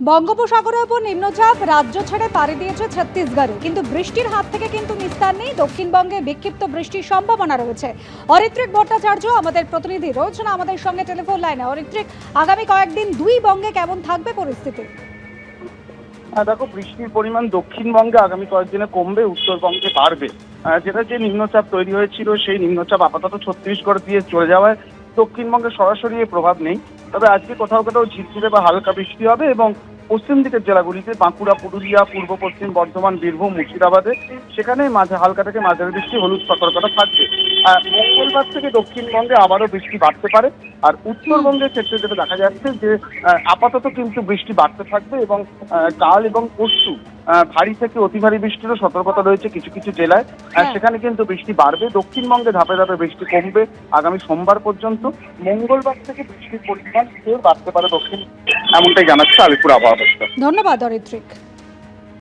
বঙ্গোপসাগরের উপর নিম্নচাপ রাজ্য ছেড়ে পাড়ি দিয়েছে ছত্তিশগড়ে, কিন্তু বৃষ্টির হাত থেকে কিন্তু নিস্তার নেই। দক্ষিণবঙ্গে বিক্ষিপ্ত বৃষ্টির সম্ভাবনা রয়েছে। অরিত্রিক ভট্টাচার্য আমাদের প্রতিনিধি রয়েছেন আমাদের সঙ্গে টেলিফোন লাইনে। অরিত্রিক, আগামী কয়েকদিন দুই বঙ্গে কেমন থাকবে পরিস্থিতি? দেখো, বৃষ্টির পরিমাণ দক্ষিণবঙ্গে আগামী কয়েকদিনে কমবে, উত্তরবঙ্গে বাড়বে। যে নিম্নচাপ তৈরি হয়েছিল সেই নিম্নচাপ আপাতত ছত্তিশগড় দিয়ে চলে যাওয়ায় দক্ষিণবঙ্গে সরাসরি এর প্রভাব নেই। তবে আজকে কোথাও কোথাও ঝিরঝিরে বা হালকা বৃষ্টি হবে এবং পশ্চিম দিকের জেলাগুলিতে বাঁকুড়া, পুরুলিয়া, পূর্ব পশ্চিম বর্ধমান, বীরভূম, মুর্শিদাবাদে সেখানে হালকা থেকে মাঝারি বৃষ্টি, হলুদ সতর্কতা থাকবে। মঙ্গলবার থেকে দক্ষিণবঙ্গে আবারও বৃষ্টি বাড়তে পারে। আর উত্তরবঙ্গের ক্ষেত্রে যেটা দেখা যাচ্ছে যে আপাতত কিন্তু বৃষ্টি বাড়তে থাকবে এবং কাল এবং পরশু ভারী থেকে অতি ভারী বৃষ্টিরও সতর্কতা রয়েছে কিছু কিছু জেলায়। সেখানে কিন্তু বৃষ্টি বাড়বে। দক্ষিণবঙ্গে ধাপে ধাপে বৃষ্টি কমবে আগামী সোমবার পর্যন্ত। মঙ্গলবার থেকে বৃষ্টির পরিমাণ ফের বাড়তে পারে দক্ষিণ, এমনটাই জানাচ্ছে আলিপুর আবহাওয়া দপ্তর। ধন্যবাদ অরিত্রিক।